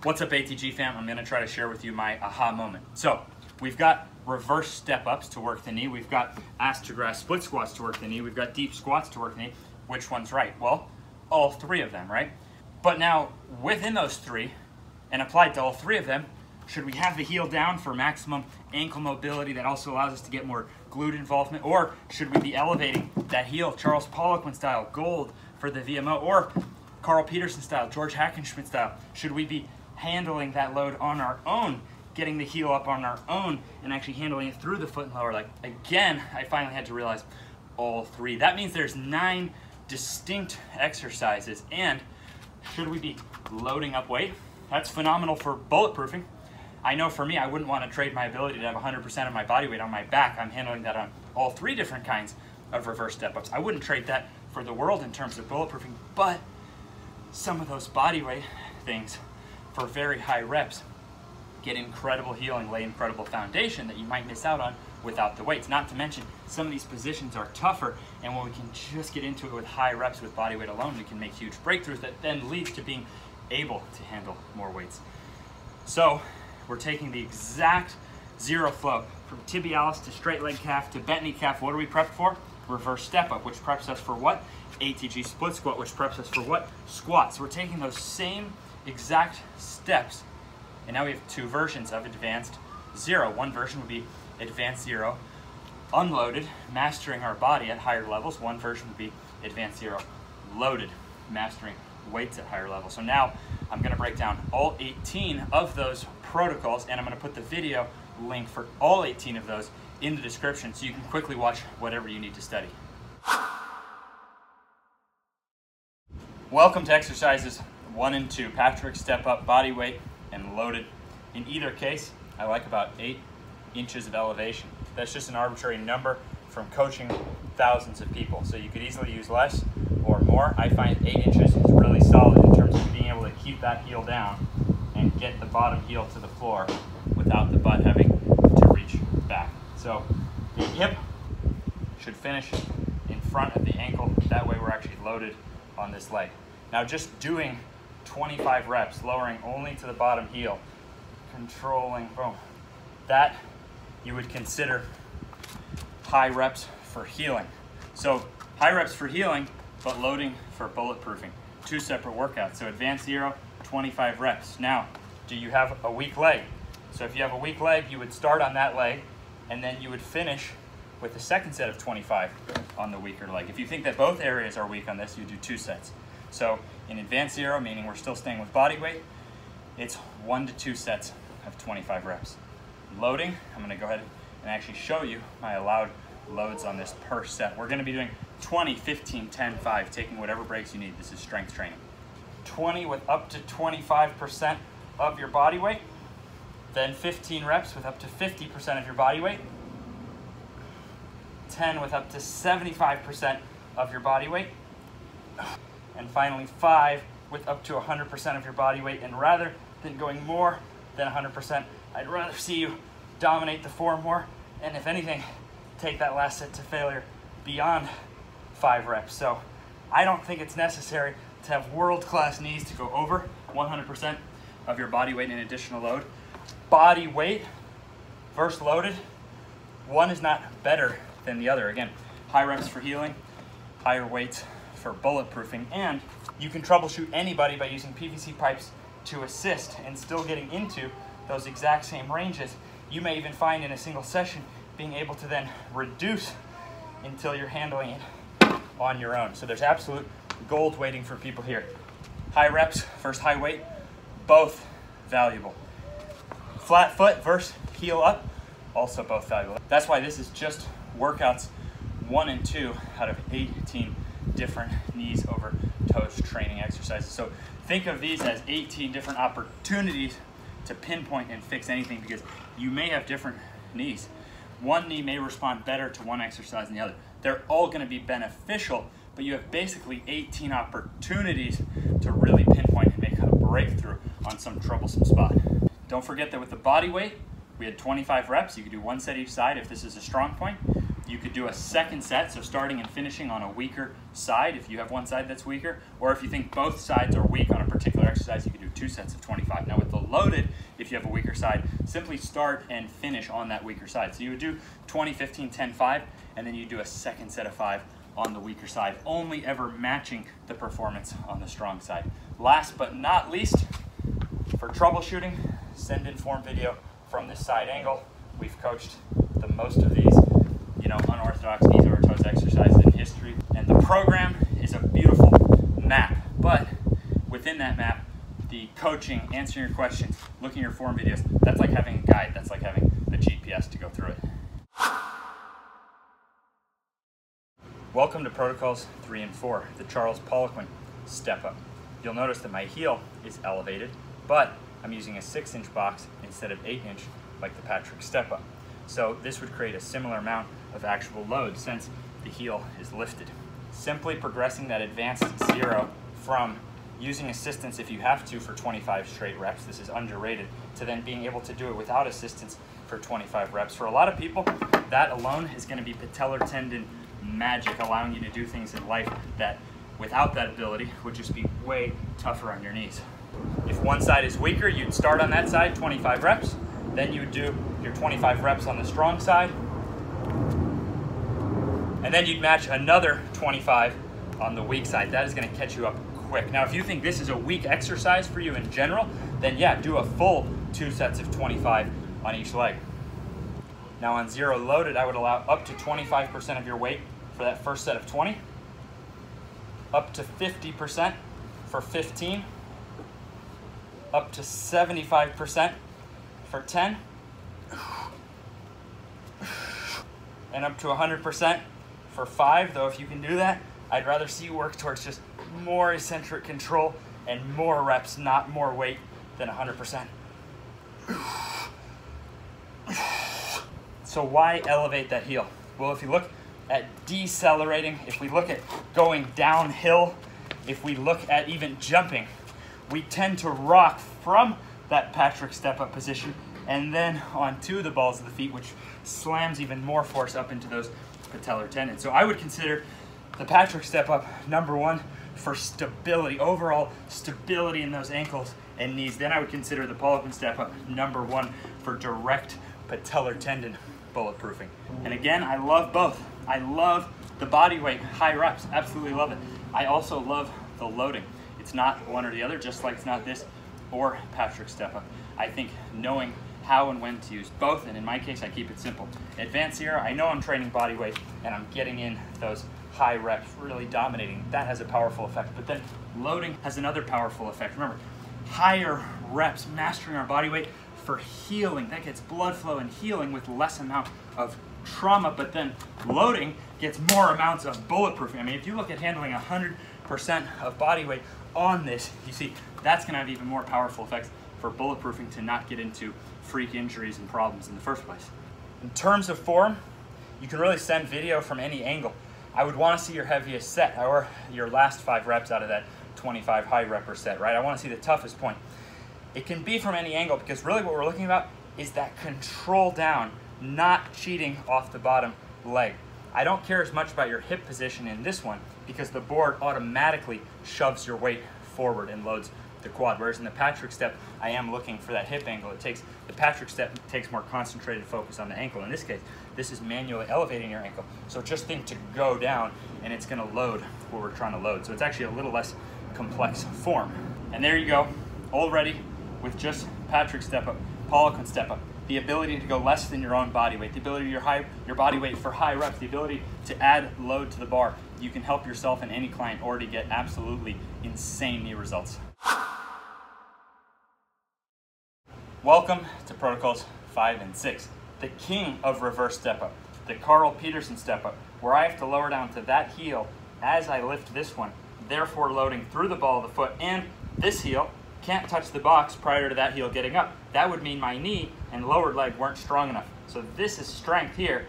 What's up, ATG fam? I'm gonna try to share with you my aha moment. So we've got reverse step ups to work the knee. We've got ass to grass split squats to work the knee. We've got deep squats to work the knee. Which one's right? Well, all three of them, right? But now within those three and applied to all three of them, should we have the heel down for maximum ankle mobility that also allows us to get more glute involvement? Or should we be elevating that heel, Charles Poliquin style, gold for the VMO, or Carl Peterson style, George Hackenschmidt style? Should we be handling that load on our own, getting the heel up on our own, and actually handling it through the foot and lower leg? Again, I finally had to realize all three. That means there's 9 distinct exercises. And should we be loading up weight? That's phenomenal for bulletproofing. I know for me, I wouldn't want to trade my ability to have 100% of my body weight on my back. I'm handling that on all 3 different kinds of reverse step-ups. I wouldn't trade that for the world in terms of bulletproofing, but some of those body weight things for very high reps get incredible healing, lay incredible foundation that you might miss out on without the weights. Not to mention, some of these positions are tougher, and when we can just get into it with high reps with body weight alone, we can make huge breakthroughs that then leads to being able to handle more weights. So we're taking the exact zero flow from tibialis to straight leg calf to bent knee calf. What are we prepped for? Reverse step up, which preps us for what? ATG split squat, which preps us for what? Squats. So we're taking those same exact steps, and now we have 2 versions of advanced zero. One version would be advanced zero unloaded, mastering our body at higher levels. One version would be advanced zero loaded, mastering weights at higher levels. So now I'm going to break down all 18 of those protocols, and I'm going to put the video link for all 18 of those in the description so you can quickly watch whatever you need to study. Welcome to exercises 1 and 2, Patrick step up, body weight, and loaded. In either case, I like about 8 inches of elevation. That's just an arbitrary number from coaching thousands of people. So you could easily use less or more. I find 8 inches is really solid in terms of being able to keep that heel down and get the bottom heel to the floor without the butt having to reach back. So the hip should finish in front of the ankle. That way we're actually loaded on this leg. Now just doing 25 reps, lowering only to the bottom heel, controlling, boom. That you would consider high reps for healing. So high reps for healing, but loading for bulletproofing. 2 separate workouts. So advanced zero, 25 reps. Now, do you have a weak leg? So if you have a weak leg, you would start on that leg, and then you would finish with the second set of 25 on the weaker leg. If you think that both areas are weak on this, you do 2 sets. So in advanced zero, meaning we're still staying with body weight, it's 1 to 2 sets of 25 reps. Loading, I'm gonna go ahead and actually show you my allowed loads on this per set. We're gonna be doing 20, 15, 10, 5, taking whatever breaks you need. This is strength training. 20 with up to 25% of your body weight, then 15 reps with up to 50% of your body weight, 10 with up to 75% of your body weight, and finally 5 with up to 100% of your body weight. And rather than going more than 100%, I'd rather see you dominate the form more, and if anything, take that last set to failure beyond 5 reps. So I don't think it's necessary to have world-class knees to go over 100% of your body weight in additional load. Body weight versus loaded, one is not better than the other. Again, high reps for healing, higher weights for bulletproofing, and you can troubleshoot anybody by using PVC pipes to assist and still getting into those exact same ranges. You may even find in a single session being able to then reduce until you're handling it on your own. So there's absolute gold waiting for people here. High reps versus high weight, both valuable. Flat foot versus heel up, also both valuable. That's why this is just workouts 1 and 2 out of 18 different knees over toes training exercises. So think of these as 18 different opportunities to pinpoint and fix anything, because you may have different knees. One knee may respond better to one exercise than the other. They're all going to be beneficial, but you have basically 18 opportunities to really pinpoint and make a breakthrough on some troublesome spot. Don't forget that with the body weight, we had 25 reps. You could do 1 set each side if this is a strong point. You could do a second set, so starting and finishing on a weaker side if you have one side that's weaker, or if you think both sides are weak on a particular exercise, you could do 2 sets of 25. Now with the loaded, if you have a weaker side, simply start and finish on that weaker side. So you would do 20, 15, 10, 5, and then you do a second set of 5 on the weaker side, only ever matching the performance on the strong side. Last but not least, for troubleshooting, send in form video from this side angle. We've coached the most of these, unorthodox knees over toes exercises in history, and the program is a beautiful map. But within that map, the coaching, answering your questions, looking at your form videos, that's like having a guide. That's like having a GPS to go through it. Welcome to Protocols 3 and 4, the Charles Poliquin step up. You'll notice that my heel is elevated, but I'm using a 6-inch box instead of 8-inch like the Patrick step up. So this would create a similar amount of actual load since the heel is lifted. Simply progressing that advanced 0 from using assistance if you have to for 25 straight reps, this is underrated, to then being able to do it without assistance for 25 reps. For a lot of people, that alone is going to be patellar tendon magic, allowing you to do things in life that without that ability would just be way tougher on your knees. If one side is weaker, you'd start on that side, 25 reps, then you would do your 25 reps on the strong side, and then you'd match another 25 on the weak side. That is going to catch you up quick. Now, if you think this is a weak exercise for you in general, then yeah, do a full 2 sets of 25 on each leg. Now on 0 loaded, I would allow up to 25% of your weight for that first set of 20, up to 50% for 15, up to 75% for 10, and up to 100% for 5, though if you can do that, I'd rather see you work towards just more eccentric control and more reps, not more weight than 100%. So why elevate that heel? Well, if you look at decelerating, if we look at going downhill, if we look at even jumping, we tend to rock from that Patrick step-up position and then onto the balls of the feet, which slams even more force up into those patellar tendons. So I would consider the Patrick step-up #1 for stability, overall stability in those ankles and knees. Then I would consider the Poliquin step-up #1 for direct patellar tendon bulletproofing. And again, I love both. I love the body weight, high reps, absolutely love it. I also love the loading. It's not one or the other, just like it's not this or Patrick step-up. I think knowing how and when to use both, and in my case, I keep it simple. Advanced Sierra, I know I'm training body weight and I'm getting in those high reps, really dominating. That has a powerful effect, but then loading has another powerful effect. Remember, higher reps, mastering our body weight for healing. That gets blood flow and healing with less amount of trauma, but then loading gets more amounts of bulletproofing. I mean, if you look at handling 100% of body weight on this, you see that's gonna have even more powerful effects for bulletproofing to not get into freak injuries and problems in the first place. In terms of form, you can really send video from any angle. I would wanna see your heaviest set or your last 5 reps out of that 25 high repper set, right? I wanna see the toughest point. It can be from any angle because really what we're looking about is that control down, not cheating off the bottom leg. I don't care as much about your hip position in this one because the board automatically shoves your weight forward and loads the quad. Whereas in the Patrick step, I am looking for that hip angle. The Patrick step takes more concentrated focus on the ankle. In this case, this is manually elevating your ankle. So just think to go down and it's gonna load what we're trying to load. So it's actually a little less complex form. And there you go, already with just Patrick step up, Poliquin step up, the ability to go less than your own body weight, the ability to your body weight for high reps, the ability to add load to the bar. You can help yourself and any client already get absolutely insane knee results. Welcome to Protocols 5 and 6, the king of reverse step up, the Carl Peterson step up, where I have to lower down to that heel as I lift this one, therefore loading through the ball of the foot, and this heel can't touch the box prior to that heel getting up. That would mean my knee and lower leg weren't strong enough. So this is strength here,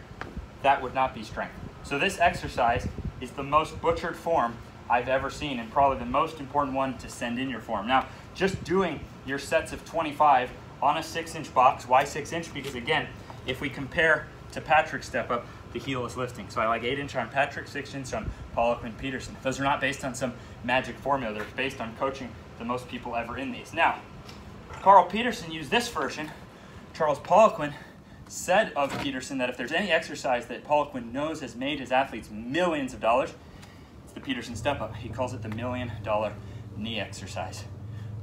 that would not be strength. So this exercise is the most butchered form I've ever seen and probably the most important one to send in your form. Now, just doing your sets of 25 on a 6-inch box. Why 6-inch? Because again, if we compare to Patrick step up, the heel is lifting. So I like 8-inch on Patrick, 6-inch on Poliquin Peterson. Those are not based on some magic formula. They're based on coaching the most people ever in these. Now, Carl Peterson used this version. Charles Poliquin said of Peterson that if there's any exercise that Poliquin knows has made his athletes millions of dollars, it's the Peterson step up. He calls it the $1 million knee exercise.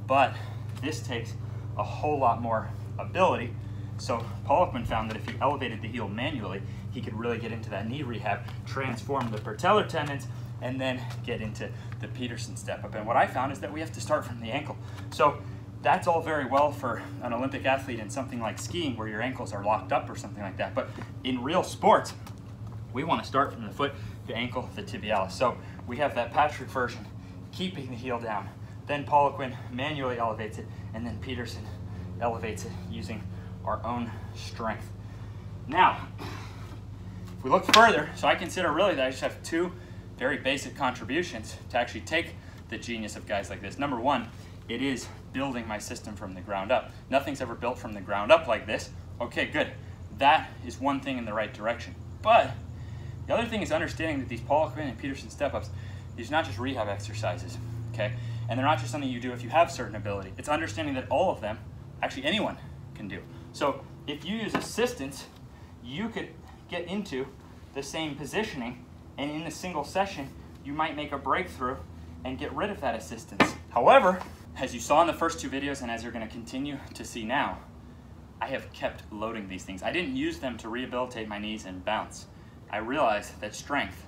But this takes a whole lot more ability. So Poliquin found that if he elevated the heel manually, he could really get into that knee rehab, transform the patellar tendons, and then get into the Peterson step up. And what I found is that we have to start from the ankle. So that's all very well for an Olympic athlete in something like skiing where your ankles are locked up or something like that. But in real sports, we want to start from the foot, the ankle, the tibialis. So we have that Patrick version, keeping the heel down. Then Poliquin manually elevates it, and then Peterson elevates it using our own strength. Now, if we look further, so I consider really that I just have two very basic contributions to actually take the genius of guys like this. Number one, it is building my system from the ground up. Nothing's ever built from the ground up like this. Okay, good. That is one thing in the right direction. But the other thing is understanding that these Poliquin and Peterson step-ups, these are not just rehab exercises, okay? And they're not just something you do if you have certain ability. It's understanding that all of them, actually anyone can do. So if you use assistance, you could get into the same positioning, and in a single session, you might make a breakthrough and get rid of that assistance. However, as you saw in the first two videos, and as you're going to continue to see now, I have kept loading these things. I didn't use them to rehabilitate my knees and bounce. I realized that strength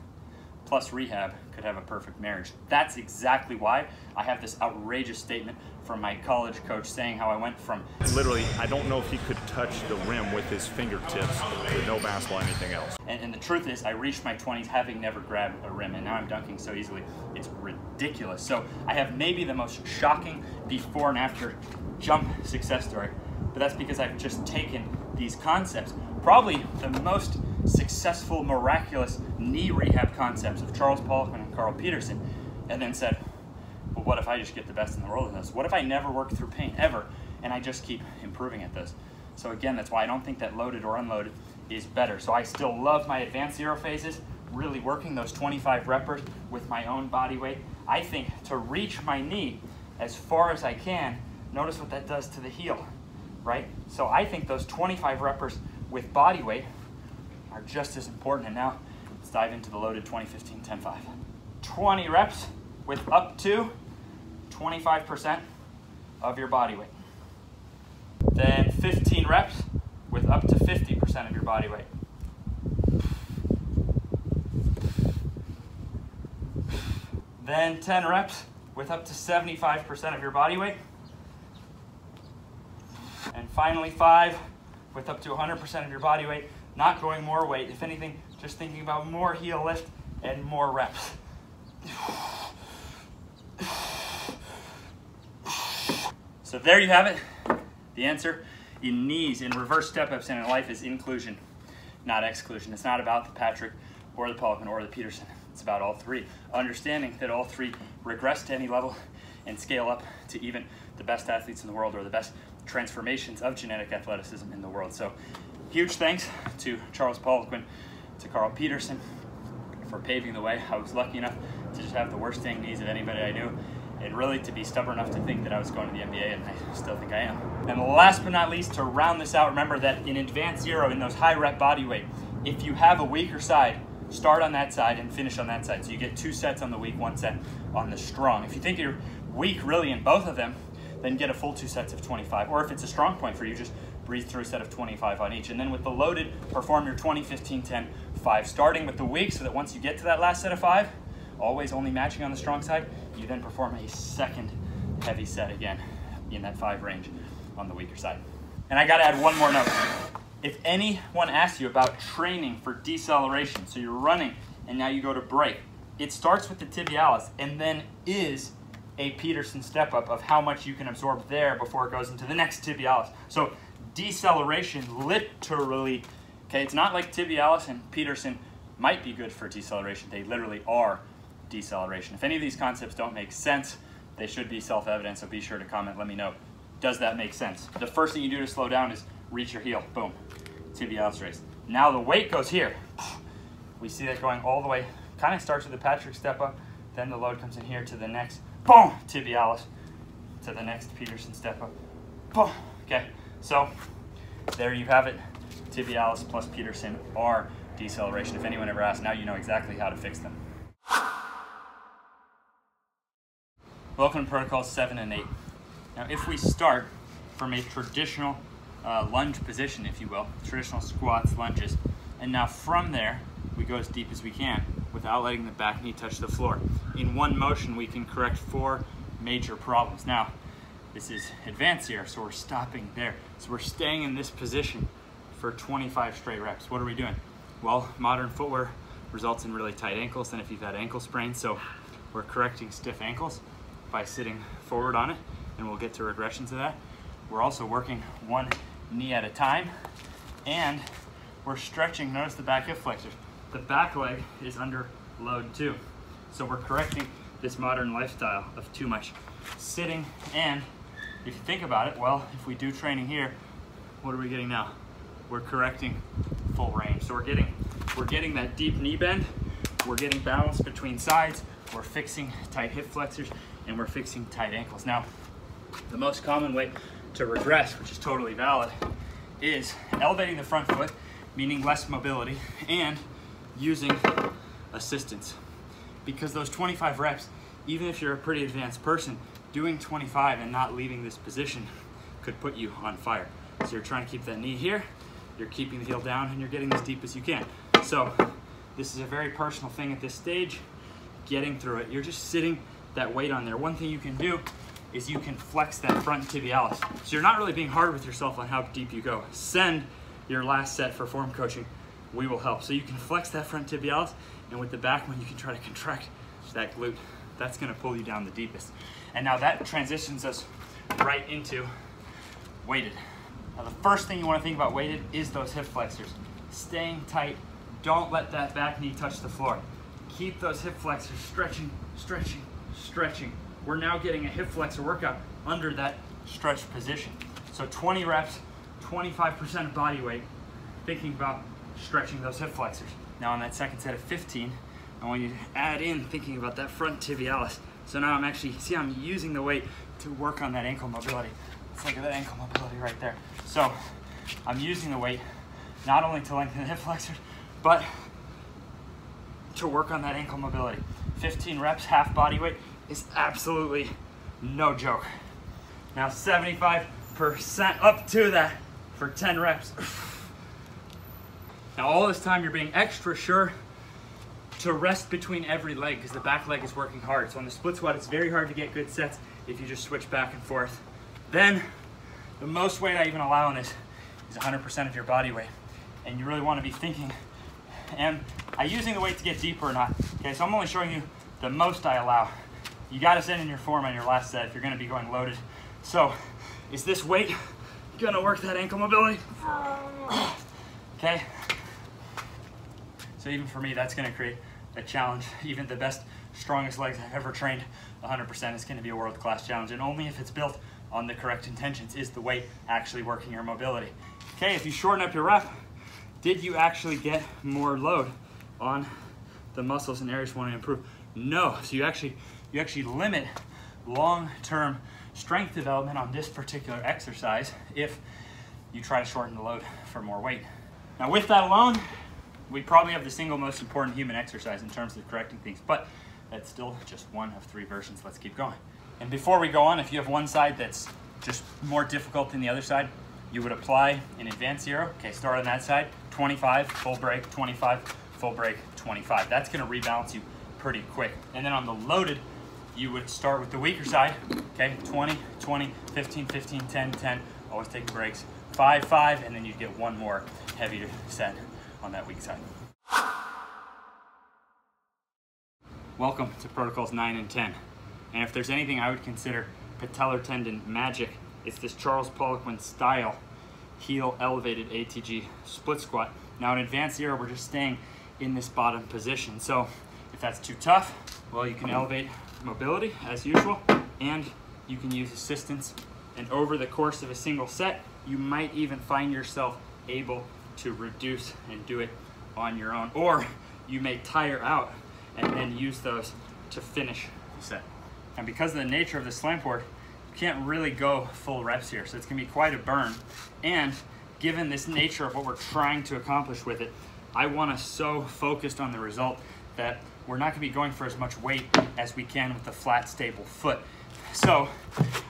plus rehab could have a perfect marriage. That's exactly why I have this outrageous statement from my college coach saying how I went from literally, I don't know if he could touch the rim with his fingertips with no basketball or anything else. And the truth is, I reached my 20s having never grabbed a rim, and now I'm dunking so easily, it's ridiculous. So I have maybe the most shocking before and after jump success story, but that's because I've just taken these concepts, probably the most successful, miraculous knee rehab concepts of Charles Poliquin and Carl Peterson, and then said, well, what if I just get the best in the world in this? What if I never work through pain, ever, and I just keep improving at this? So again, that's why I don't think that loaded or unloaded is better. So I still love my advanced zero phases, really working those 25 reppers with my own body weight. I think to reach my knee as far as I can, notice what that does to the heel, right? So I think those 25 reppers with body weight are just as important. And now let's dive into the loaded 2015 10-5. 20 reps with up to 25% of your body weight. Then 15 reps with up to 50% of your body weight. Then 10 reps with up to 75% of your body weight. And finally 5 with up to 100% of your body weight, not going more weight. If anything, just thinking about more heel lift and more reps. So there you have it. The answer in knees, in reverse step-ups, and in life is inclusion, not exclusion. It's not about the Patrick or the Poliquin or the Peterson. It's about all three. Understanding that all three regress to any level and scale up to even the best athletes in the world or the best transformations of genetic athleticism in the world. So huge thanks to Charles Poliquin, to Carl Peterson for paving the way. I was lucky enough to just have the worst dang knees of anybody I knew, and really to be stubborn enough to think that I was going to the NBA, and I still think I am. And last but not least, to round this out, remember that in advanced zero, in those high rep body weight, if you have a weaker side, start on that side and finish on that side. So you get 2 sets on the weak, 1 set on the strong. If you think you're weak really in both of them, then get a full 2 sets of 25. Or if it's a strong point for you, just breathe through a set of 25 on each. And then with the loaded, perform your 20, 15, 10, 5, starting with the weak, so that once you get to that last set of 5, always only matching on the strong side, you then perform a second heavy set again in that 5 range on the weaker side. And I gotta add one more note. If anyone asks you about training for deceleration, so you're running and now you go to break, it starts with the tibialis and then is a Peterson step up of how much you can absorb there before it goes into the next tibialis. So deceleration literally, okay, it's not like tibialis and Peterson might be good for deceleration. They literally are deceleration. If any of these concepts don't make sense, they should be self-evident, so be sure to comment, let me know. Does that make sense? The first thing you do to slow down is reach your heel, boom, tibialis raise. Now the weight goes here. We see that going all the way, kind of starts with the Patrick step up, then the load comes in here to the next, boom, tibialis, to the next Peterson step up. Boom. Okay, so there you have it. Tibialis plus Peterson are deceleration. If anyone ever asks, now you know exactly how to fix them. Welcome to protocols 7 and 8. Now if we start from a traditional lunge position, if you will, traditional squats, lunges, and now from there we go as deep as we can without letting the back knee touch the floor. In one motion we can correct 4 major problems. Now this is advanced here, so we're stopping there. So we're staying in this position for 25 straight reps. What are we doing? Well, modern footwear results in really tight ankles than if you've had ankle sprains, so we're correcting stiff ankles by sitting forward on it, and we'll get to regressions of that. We're also working one knee at a time, and we're stretching. Notice the back hip flexors. The back leg is under load too. So we're correcting this modern lifestyle of too much sitting, and if you think about it, well, if we do training here, what are we getting now? We're correcting full range. So we're getting that deep knee bend, we're getting balance between sides, we're fixing tight hip flexors, and we're fixing tight ankles. Now, the most common way to regress, which is totally valid, is elevating the front foot, meaning less mobility, and using assistance. Because those 25 reps, even if you're a pretty advanced person, doing 25 and not leaving this position could put you on fire. So you're trying to keep that knee here, you're keeping the heel down, and you're getting as deep as you can. So this is a very personal thing at this stage, getting through it. You're just sitting that weight on there. One thing you can do is you can flex that front tibialis. So you're not really being hard with yourself on how deep you go. Send your last set for form coaching. We will help. So you can flex that front tibialis, and with the back one, you can try to contract that glute. That's gonna pull you down the deepest. And now that transitions us right into weighted. Now the first thing you wanna think about weighted is those hip flexors. Staying tight, don't let that back knee touch the floor. Keep those hip flexors stretching, stretching, stretching. We're now getting a hip flexor workout under that stretched position. So 20 reps, 25% of body weight, thinking about stretching those hip flexors. Now on that second set of 15, I want you to add in thinking about that front tibialis. So now I'm actually, see, I'm using the weight to work on that ankle mobility. Let's look at that ankle mobility right there. So I'm using the weight not only to lengthen the hip flexors, but to work on that ankle mobility. 15 reps, half body weight is absolutely no joke. Now 75% up to that for 10 reps. Now all this time you're being extra sure to rest between every leg because the back leg is working hard. So on the split squat, it's very hard to get good sets if you just switch back and forth. Then the most weight I even allow on this is 100% of your body weight. And you really want to be thinking, am I using the weight to get deeper or not? Okay, so I'm only showing you the most I allow. You got to send in your form on your last set if you're going to be going loaded. So is this weight going to work that ankle mobility? Okay. So even for me, that's going to create a challenge. Even the best, strongest legs I've ever trained, 100% is going to be a world-class challenge. And only if it's built on the correct intentions is the weight actually working your mobility. Okay, if you shorten up your rep, did you actually get more load on the muscles and areas you want to improve? No. So you actually limit long-term strength development on this particular exercise if you try to shorten the load for more weight. Now with that alone, we probably have the single most important human exercise in terms of correcting things, but that's still just one of 3 versions. Let's keep going. And before we go on, if you have one side that's just more difficult than the other side, you would apply an advanced zero. Okay, start on that side, 25, full break, 25, full break, 25. That's gonna rebalance you pretty quick. And then on the loaded, you would start with the weaker side, okay, 20, 20, 15, 15, 10, 10, always take breaks, 5, 5, and then you'd get one more heavy set on that weak side. Welcome to protocols 9 and 10. And if there's anything I would consider patellar tendon magic, it's this Charles Poliquin style heel elevated ATG split squat. Now in advanced zero, we're just staying in this bottom position. So if that's too tough, well, you can elevate mobility as usual, and you can use assistance. And over the course of a single set, you might even find yourself able to reduce and do it on your own, or you may tire out and then use those to finish the set. And because of the nature of the slant board, can't really go full reps here, so it's gonna be quite a burn. And given this nature of what we're trying to accomplish with it, I want us so focused on the result that we're not gonna be going for as much weight as we can with the flat, stable foot. So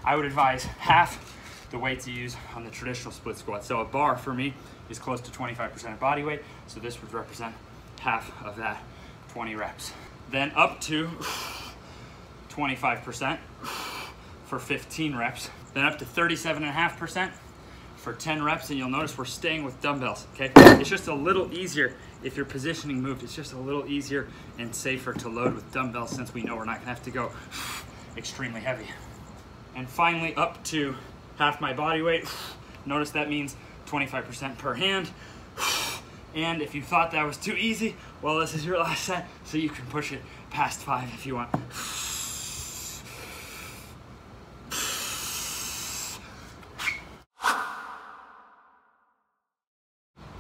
I would advise half the weight to use on the traditional split squat. So a bar for me is close to 25% of body weight, so this would represent half of that, 20 reps. Then up to 25% for 15 reps, then up to 37.5% for 10 reps, and you'll notice we're staying with dumbbells, okay? It's just a little easier if your positioning moved. It's just a little easier and safer to load with dumbbells since we know we're not gonna have to go extremely heavy. And finally, up to half my body weight. Notice that means 25% per hand. And if you thought that was too easy, well, this is your last set, so you can push it past 5 if you want.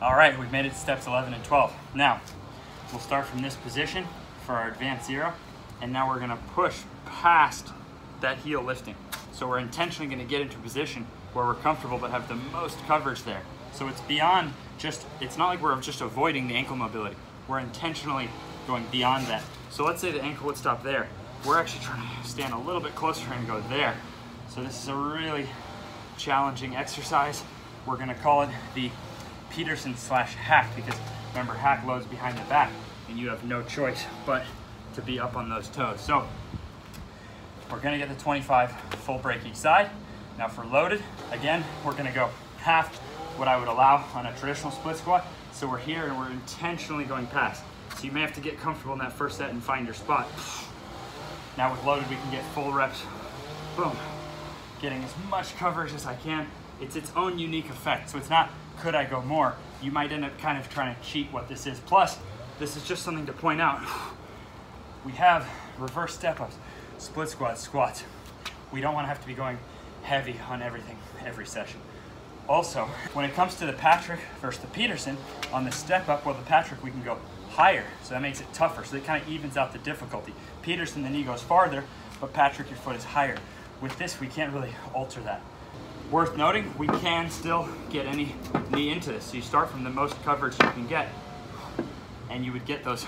All right, we've made it to steps 11 and 12. Now, we'll start from this position for our advanced zero, and now we're gonna push past that heel lifting. So we're intentionally gonna get into a position where we're comfortable but have the most coverage there. So it's beyond just, it's not like we're just avoiding the ankle mobility. We're intentionally going beyond that. So let's say the ankle would stop there. We're actually trying to stand a little bit closer and go there. So this is a really challenging exercise. We're gonna call it the Peterson / hack, because remember, hack loads behind the back and you have no choice but to be up on those toes. So we're gonna get the 25 full break each side. Now for loaded, again, we're gonna go half what I would allow on a traditional split squat. So we're here and we're intentionally going past. So you may have to get comfortable in that first set and find your spot. Now with loaded, we can get full reps. Boom. Getting as much coverage as I can. It's its own unique effect. So it's not, could I go more? You might end up kind of trying to cheat what this is. Plus, this is just something to point out. We have reverse step-ups, split squats, squats. We don't want to have to be going heavy on everything every session. Also, when it comes to the Patrick versus the Peterson, on the step up, well, the Patrick, we can go higher, so that makes it tougher. So it kind of evens out the difficulty. Peterson, the knee goes farther, but Patrick, your foot is higher. With this, we can't really alter that. Worth noting, we can still get any knee into this. So you start from the most coverage you can get, and you would get those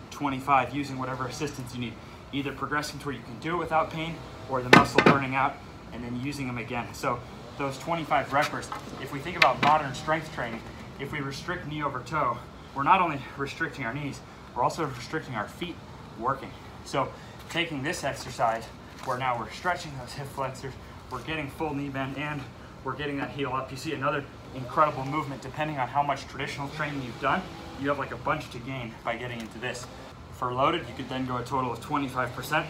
25 using whatever assistance you need, either progressing to where you can do it without pain, or the muscle burning out, and then using them again. So those 25 reppers, if we think about modern strength training, if we restrict knee over toe, we're not only restricting our knees, we're also restricting our feet working. So taking this exercise, where now we're stretching those hip flexors, we're getting full knee bend, and we're getting that heel up. You see another incredible movement. Depending on how much traditional training you've done, you have like a bunch to gain by getting into this. For loaded, you could then go a total of 25%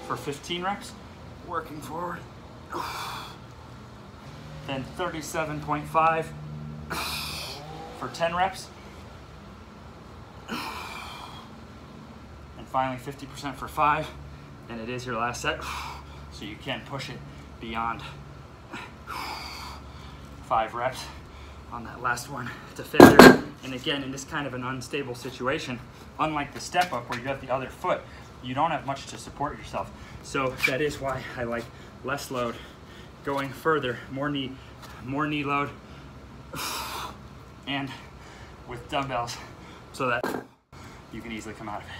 for 15 reps, working forward. Then 37.5 for 10 reps. And finally 50% for 5. And it is your last set, so you can push it beyond 5 reps on that last one to fit there. And again, in this kind of an unstable situation, unlike the step up where you have the other foot, you don't have much to support yourself. So that is why I like less load, going further, more knee load, and with dumbbells so that you can easily come out of it.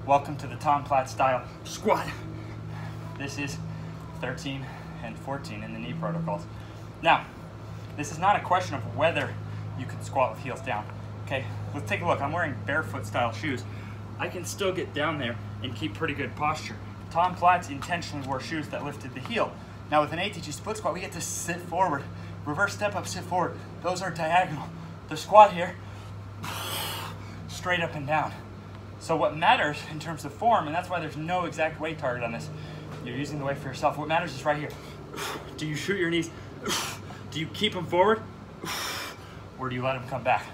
Welcome to the Tom Platz style squat. This is 13 and 14 in the knee protocols. Now, this is not a question of whether you can squat with heels down. Okay, let's take a look. I'm wearing barefoot style shoes. I can still get down there and keep pretty good posture. Tom Platz intentionally wore shoes that lifted the heel. Now with an ATG split squat, we get to sit forward. Reverse step up, sit forward. Those are diagonal. The squat here, straight up and down. So what matters in terms of form, and that's why there's no exact weight target on this, you're using the weight for yourself. What matters is right here. Do you shoot your knees? Do you keep them forward? Or do you let them come back?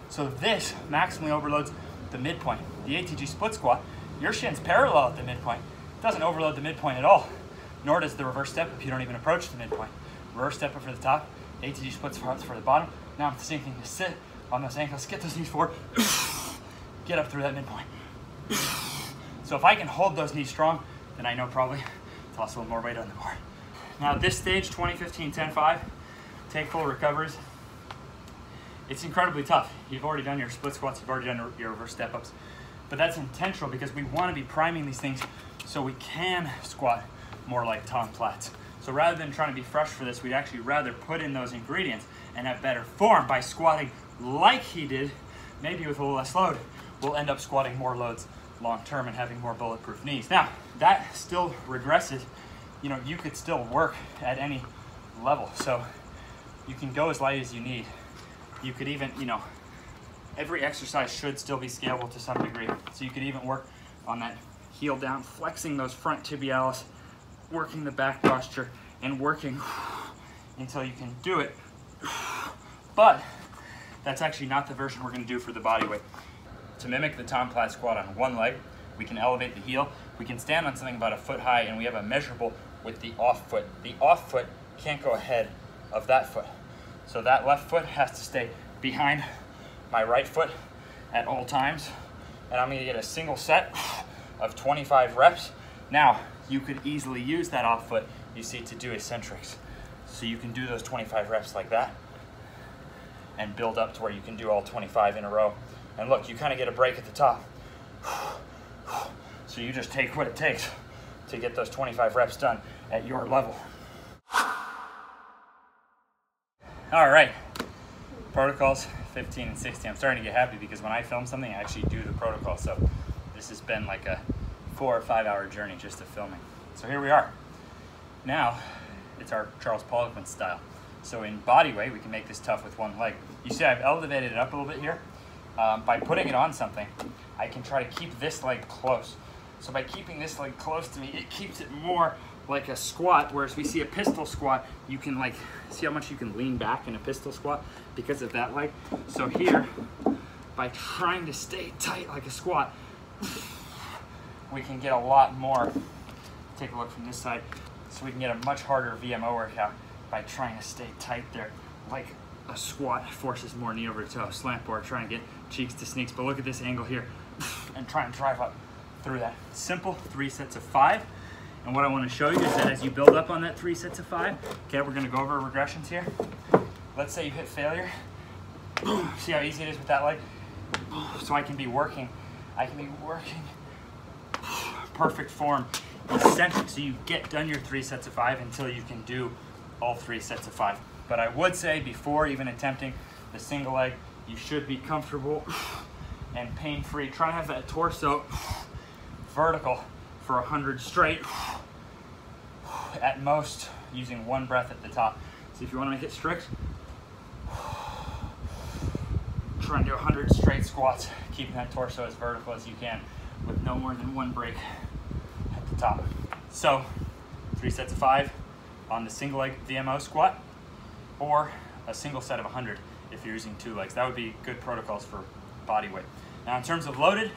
So this maximally overloads the midpoint. The ATG split squat, your shin's parallel at the midpoint. It doesn't overload the midpoint at all, nor does the reverse step up. You don't even approach the midpoint. Reverse step up for the top, ATG split squats for the bottom. Now I'm thinking to sit on those ankles, get those knees forward, get up through that midpoint. So if I can hold those knees strong, then I know probably to lost a little more weight on the bar. Now at this stage, 20, 15, 10, 5, take full recoveries. It's incredibly tough. You've already done your split squats, you've already done your reverse step-ups, but that's intentional because we want to be priming these things so we can squat more like Tom Platz. So rather than trying to be fresh for this, we'd actually rather put in those ingredients and have better form by squatting like he did, maybe with a little less load. We'll end up squatting more loads long-term and having more bulletproof knees. Now, that still regresses. You know, you could still work at any level. So you can go as light as you need. You could even, you know, every exercise should still be scalable to some degree. So you could even work on that heel down, flexing those front tibialis, working the back posture, and working until you can do it. But that's actually not the version we're gonna do for the body weight. To mimic the Tom Platz squat on one leg, we can elevate the heel. We can stand on something about a foot high, and we have a measurable with the off foot. The off foot can't go ahead of that foot. So that left foot has to stay behind my right foot at all times. And I'm gonna get a single set of 25 reps. Now, you could easily use that off foot, you see, to do eccentrics. So you can do those 25 reps like that and build up to where you can do all 25 in a row. And look, you kind of get a break at the top. So you just take what it takes to get those 25 reps done at your level. All right, protocols 15 and 16. I'm starting to get happy because when I film something, I actually do the protocol. So this has been like a 4 or 5 hour journey just of filming. So here we are. Now, it's our Charles Poliquin style. So in body weight, we can make this tough with one leg. You see I've elevated it up a little bit here. By putting it on something, I can try to keep this leg close. So by keeping this leg close to me, it keeps it more like a squat, whereas we see a pistol squat, you can like, see how much you can lean back in a pistol squat because of that leg? So here, by trying to stay tight like a squat, we can get a lot more. Take a look from this side. So we can get a much harder VMO workout by trying to stay tight there. Like a squat forces more knee over toe. Slant bar, trying to get cheeks to sneaks. But look at this angle here and try and drive up through that. Simple 3 sets of 5. And what I want to show you is that as you build up on that 3 sets of 5, okay, we're going to go over regressions here. Let's say you hit failure. See how easy it is with that leg? So I can be working perfect form, eccentric, so you get done your 3 sets of 5 until you can do all 3 sets of 5. But I would say before even attempting the single leg, you should be comfortable and pain-free. Try to have that torso vertical for 100 straight, at most using 1 breath at the top. So if you want to make it strict, try and do 100 straight squats, keeping that torso as vertical as you can with no more than 1 break at the top. So 3 sets of 5 on the single leg VMO squat, or a single set of 100 if you're using 2 legs. That would be good protocols for body weight. Now in terms of loaded,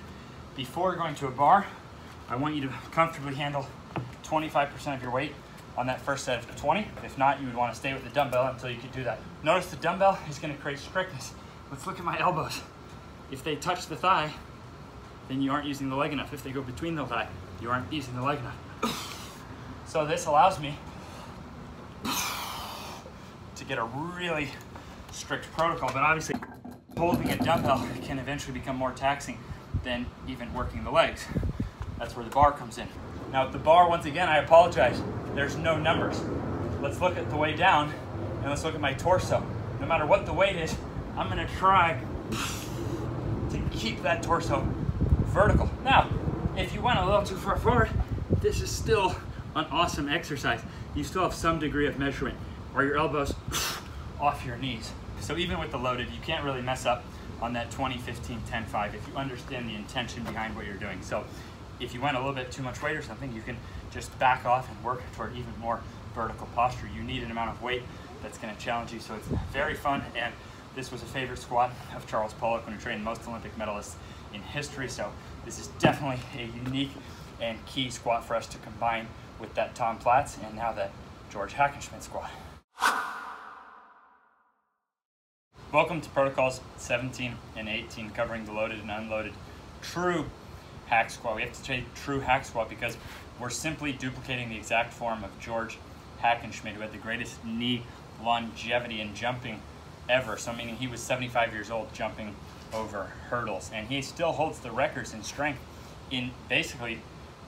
before going to a bar, I want you to comfortably handle 25% of your weight on that first set of 20. If not, you would want to stay with the dumbbell until you can do that. Notice the dumbbell is going to create strictness. Let's look at my elbows. If they touch the thigh, then you aren't using the leg enough. If they go between the thigh, you aren't using the leg enough. So this allows me to get a really strict protocol, but obviously holding a dumbbell can eventually become more taxing than even working the legs. That's where the bar comes in. Now with the bar, once again, I apologize, there's no numbers. Let's look at the way down and let's look at my torso. No matter what the weight is, I'm gonna try to keep that torso vertical. Now, if you went a little too far forward, this is still an awesome exercise. You still have some degree of measurement. Are your elbows off your knees? So even with the loaded, you can't really mess up on that 20, 15, 10, 5 if you understand the intention behind what you're doing. So if you went a little bit too much weight or something, you can just back off and work toward even more vertical posture. You need an amount of weight that's going to challenge you. So it's very fun, and this was a favorite squat of Charles Poliquin, who trained most Olympic medalists in history. So this is definitely a unique and key squat for us to combine with that Tom Platz and now that George Hackenschmidt squat. Welcome to protocols 17 and 18, covering the loaded and unloaded true hack squat. We have to take true hack squat because we're simply duplicating the exact form of George Hackenschmidt, who had the greatest knee longevity in jumping ever. So meaning he was 75 years old jumping over hurdles, and he still holds the records in strength in basically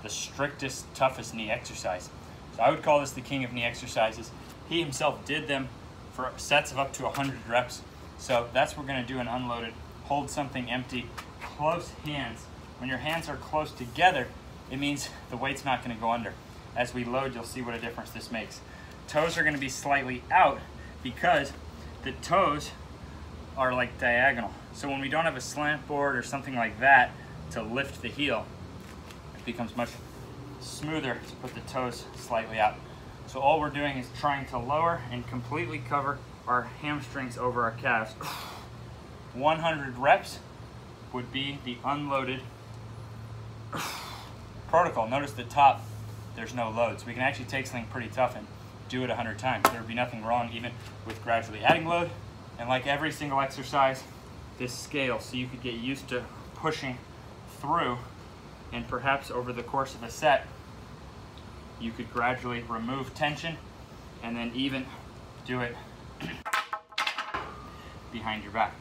the strictest, toughest knee exercise. So I would call this the king of knee exercises. He himself did them for sets of up to 100 reps. So that's what we're gonna do an unloaded. Hold something empty, close hands. When your hands are close together, it means the weight's not gonna go under. As we load, you'll see what a difference this makes. Toes are gonna be slightly out because the toes are like diagonal. So when we don't have a slant board or something like that to lift the heel, it becomes much smoother to put the toes slightly out. So all we're doing is trying to lower and completely cover our hamstrings over our calves. 100 reps would be the unloaded protocol. Notice the top, there's no loads. We can actually take something pretty tough and do it 100 times. There would be nothing wrong even with gradually adding load. And like every single exercise, this scales so you could get used to pushing through, and perhaps over the course of a set, you could gradually remove tension and then even do it behind your back.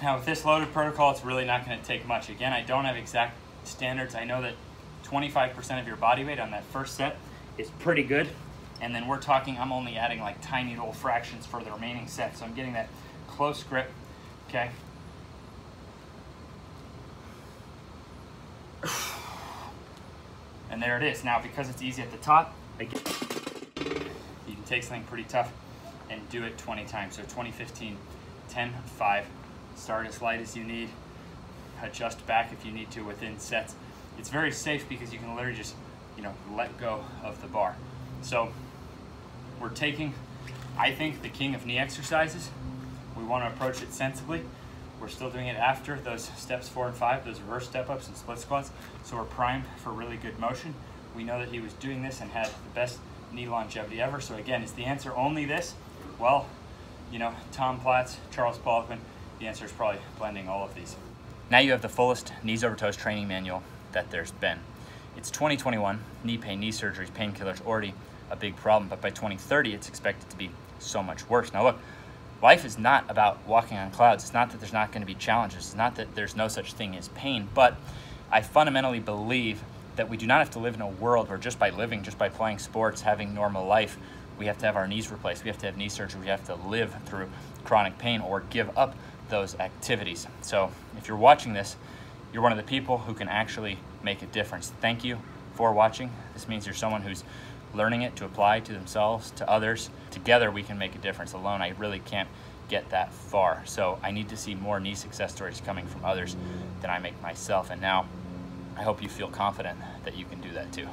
Now with this loaded protocol, it's really not going to take much. Again, I don't have exact standards. I know that 25% of your body weight on that first set is pretty good. And then we're talking, I'm only adding like tiny little fractions for the remaining set. So I'm getting that close grip, okay? And there it is. Now, because it's easy at the top, again, you can take something pretty tough and do it 20 times. So 20, 15, 10, 5. Start as light as you need. Adjust back if you need to within sets. It's very safe because you can literally just, let go of the bar. So we're taking, I think, the king of knee exercises. We want to approach it sensibly. We're still doing it after those steps 4 and 5, those reverse step-ups and split squats. So we're primed for really good motion. We know that he was doing this and had the best knee longevity ever. So again, is the answer only this? Well, Tom Platz, Charles Poliquin, the answer is probably blending all of these. Now you have the fullest knees over toes training manual that there's been. It's 2021, knee pain, knee surgeries, painkillers already a big problem, but by 2030, it's expected to be so much worse. Now look, life is not about walking on clouds. It's not that there's not going to be challenges. It's not that there's no such thing as pain, but I fundamentally believe that we do not have to live in a world where just by living, just by playing sports, having normal life, we have to have our knees replaced. We have to have knee surgery. We have to live through chronic pain or give up those activities. So if you're watching this, you're one of the people who can actually make a difference. Thank you for watching. This means you're someone who's learning it to apply to themselves, to others. Together we can make a difference. Alone, I really can't get that far. So I need to see more knee success stories coming from others than I make myself. And now I hope you feel confident that you can do that too.